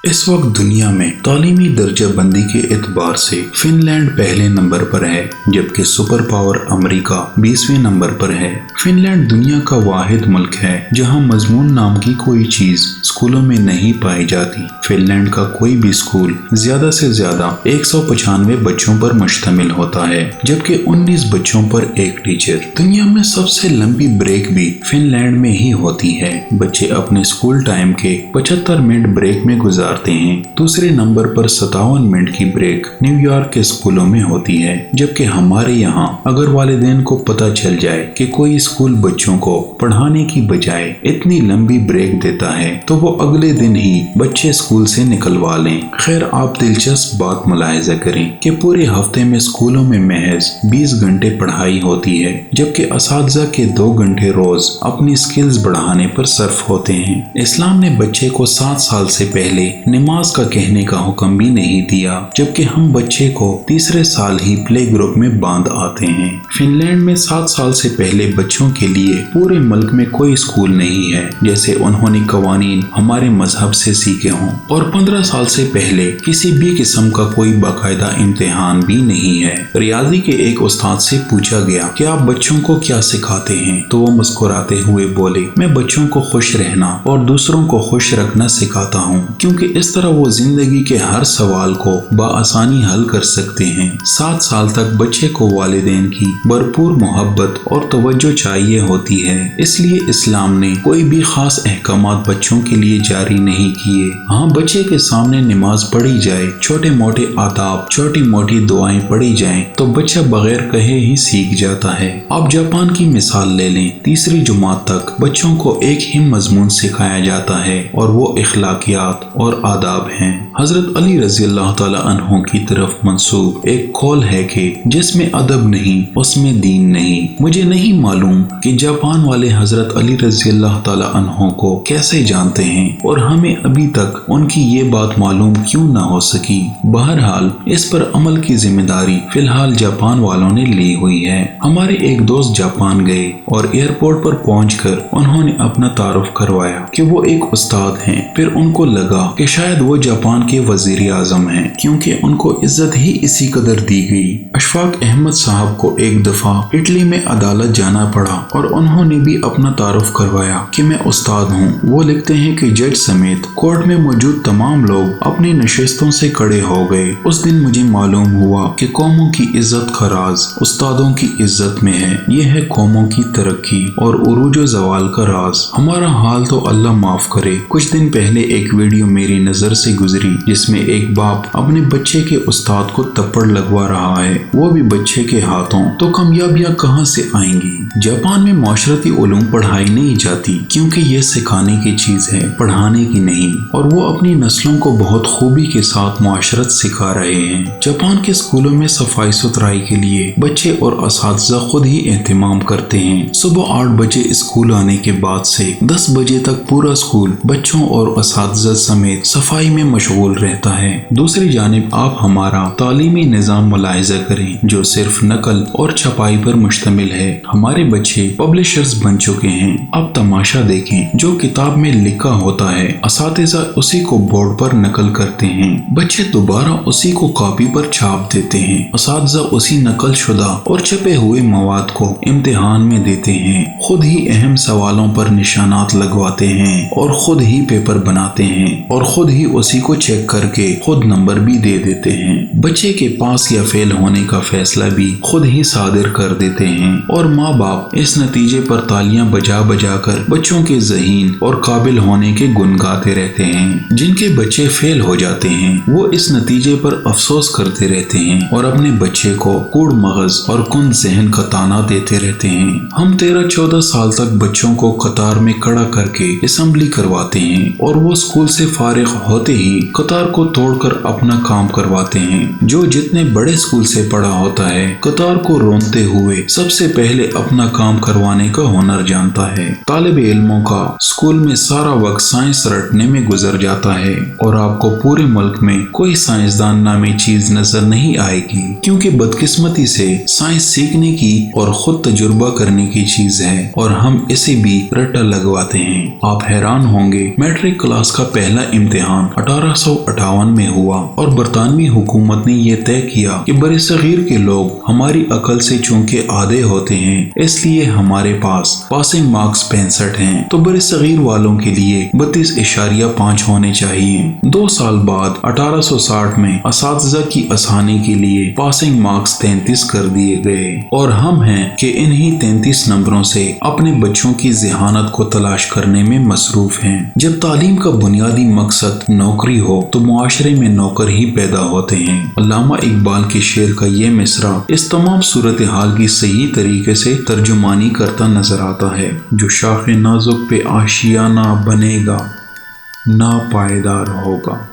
इस वक्त दुनिया में तालीमी दर्जा बंदी के एतबार से फिनलैंड पहले नंबर पर है, जबकि सुपर पावर अमेरिका 20वें नंबर पर है। फिनलैंड दुनिया का वाहिद मुल्क है जहां मजमून नाम की कोई चीज स्कूलों में नहीं पाई जाती। फिनलैंड का कोई भी स्कूल ज्यादा से ज्यादा 195 बच्चों पर मुश्तमिल होता है, जबकि 19 बच्चों पर एक टीचर। दुनिया में सबसे लंबी ब्रेक भी फिनलैंड में ही होती है। बच्चे अपने स्कूल टाइम के 75 मिनट ब्रेक में गुजारते हैं। दूसरे नंबर पर 57 मिनट की ब्रेक न्यूयॉर्क के स्कूलों में होती है, जबकि हमारे यहाँ अगर वालिदैन को पता चल जाए कि कोई स्कूल बच्चों को पढ़ाने की बजाय इतनी लंबी ब्रेक देता है तो वो अगले दिन ही बच्चे स्कूल से निकलवा लें। खैर, आप दिलचस्प बात मुलाहिजा करें कि पूरे हफ्ते में स्कूलों में महज 20 घंटे पढ़ाई होती है, जबकि असातिज़ा के 2 घंटे रोज अपनी स्किल्स बढ़ाने पर सर्फ होते हैं। इस्लाम ने बच्चे को 7 साल से पहले नमाज का कहने का हुक्म भी नहीं दिया, जबकि हम बच्चे को तीसरे साल ही प्ले ग्रुप में बांध आते हैं। फिनलैंड में 7 साल से पहले बच्चों के लिए पूरे मुल्क में कोई स्कूल नहीं है, जैसे उन्होंने कवानीन हमारे मजहब से सीखे हों, और 15 साल से पहले किसी भी किस्म का कोई बाकायदा इम्तिहान भी नहीं है। रियाजी के एक उस्ताद से पूछा गया कि आप बच्चों को क्या सिखाते हैं, तो वो मुस्कुराते हुए बोले, मैं बच्चों को खुश रहना और दूसरों को खुश रखना सिखाता हूँ, क्योंकि इस तरह वो जिंदगी के हर सवाल को बआसानी हल कर सकते हैं। 7 साल तक बच्चे को वालिदैन की भरपूर मोहब्बत और तवज्जो चाहिए होती है, इसलिए इस्लाम ने कोई भी खास अहकामात बच्चों के लिए जारी नहीं किए। हाँ, बच्चे के सामने नमाज पढ़ी जाए, छोटे मोटे आदाब, छोटी मोटी दुआएं पढ़ी जाएं, तो बच्चा बगैर कहे ही सीख जाता है। आप जापान की मिसाल ले लें। तीसरी जुमात तक बच्चों को एक ही मजमून सिखाया जाता है और वो इखलाकियात और आदाब हैं। हजरत अली रज़ी अल्लाह तआला अन्हु की तरफ मंसूब एक कौल है कि जिसमें अदब नहीं उसमें दीन नहीं। मुझे नहीं मालूम कि जापान वाले हजरत अली रज़ी अल्लाह तआला अन्हु को कैसे जानते हैं और हमें अभी तक उनकी ये बात मालूम क्यों ना हो सकी। बहरहाल, इस पर अमल की जिम्मेदारी फिलहाल जापान वालों ने ली हुई है। हमारे एक दोस्त जापान गए और एयरपोर्ट पर पहुंचकर उन्होंने अपना तारुफ करवाया कि वो एक उस्ताद हैं। फिर उनको लगा कि शायद वो जापान के वजीर आजम हैं, क्योंकि उनको इज्जत ही इसी कदर दी गई। अशफाक अहमद साहब को एक दफा इटली में अदालत जाना पड़ा और उन्होंने भी अपना तारुफ करवाया कि मैं उस्ताद हूँ। वो लिखते हैं कि जज समेत कोर्ट में मौजूद तमाम लोग अपनी नशिस्तों से खड़े हो गए। उस दिन मुझे मालूम हुआ कि कौमों की इज्जत का राज उस्तादों की इज्जत में है। ये है कौमों की तरक्की और उरूजो जवाल का राज। हमारा हाल तो अल्लाह माफ करे। कुछ दिन पहले एक वीडियो मेरी नजर से गुजरी जिसमें एक बाप अपने बच्चे के उस्ताद को थप्पड़ लगवा रहा है, वो भी बच्चे के हाथों। तो कामयाबियां कहां से आएंगी। जापान में माशरती उलूम पढ़ाई नहीं जाती, क्योंकि ये सिखाने की चीज है, पढ़ाने की नहीं, और वो अपनी नस्लों को बहुत खूबी के साथ मुआशरत सिखा रहे हैं। जापान के स्कूलों में सफाई सुथराई के लिए बच्चे और असातिज़ा खुद ही एहतमाम करते हैं। सुबह 8 बजे स्कूल आने के बाद से 10 बजे तक पूरा स्कूल बच्चों और असातिज़ा समेत सफाई में मशगूल रहता है। दूसरी जानिब आप हमारा तालीमी निज़ाम मुलाहिजा करें, जो सिर्फ नकल और छपाई पर मुश्तमिल है। हमारे बच्चे पब्लिशर्स बन चुके हैं। अब तमाशा देखें, जो किताब में लिखा होता है असातिज़ा उसी को बोर्ड पर नकल करते हैं, बच्चे दोबारा उसी को कॉपी पर छाप देते हैं। असातिज़ा उसी नकल शुदा और छपे हुए मवाद को इम्तिहान में देते हैं, खुद ही अहम सवालों पर निशानात लगवाते हैं और खुद ही पेपर बनाते हैं और खुद ही उसी को चेक करके खुद नंबर भी दे देते हैं। बच्चे के पास या फेल होने का फैसला भी खुद ही सादिर कर देते हैं और माँ बाप इस नतीजे पर तालियां बजा बजा कर बच्चों के ज़हीन और काबिल होने के गुन गाते रहते हैं। जिनके बच्चे फेल हो जाते हैं वो इस नतीजे पर अफसोस करते रहते हैं और अपने बच्चे को कूड़ मगज और कुन जहन का ताना देते रहते हैं। हम 13-14 साल तक बच्चों को कतार में खड़ा करके असेंबली करवाते हैं और वो स्कूल से फारिग होते ही कतार को तोड़कर अपना काम करवाते हैं। जो जितने बड़े स्कूल से पढ़ा होता है कतार को रोनते हुए सबसे पहले अपना काम करवाने का हुनर जानता है। तालिब इल्मों का स्कूल में सारा वक्त साइंस रटने में गुजर जाता है और आपको पूरे मुल्क में कोई साइंसदान नामी चीज नजर नहीं आएगी, क्योंकि बदकिस्मती से साइंस सीखने की और खुद तजुर्बा करने की चीज है और हम इसे भी रट्टा लगवाते हैं। आप हैरान होंगे, मैट्रिक क्लास का पहला इम्तिहान امتحان 1858 میں ہوا اور برطانوی حکومت نے یہ طے کیا کہ برصغیر کے لوگ ہماری عقل سے چونکہ آدھے ہوتے ہیں اس لیے ہمارے پاس پاسنگ مارکس 65 ہیں تو برصغیر والوں کے لیے 32.5 ہونے چاہیے۔ 2 سال بعد 1860 میں اساتذہ کی آسانی کے لیے پاسنگ مارکس 33 کر دیے گئے اور ہم ہیں کہ انہی 33 نمبروں سے اپنے بچوں کی ذہانت کو تلاش کرنے میں مصروف ہیں۔ جب تعلیم کا بنیادی مقصد نوکری ہو تو معاشرے میں نوکر ہی پیدا ہوتے ہیں۔ علامہ اقبال کے شعر کا یہ مصرع اس تمام صورتحال کی صحیح طریقے سے ترجمانی کرتا نظر آتا ہے۔ جو شاخ نازک پہ آشیانہ بنے گا ناپائیدار ہوگا۔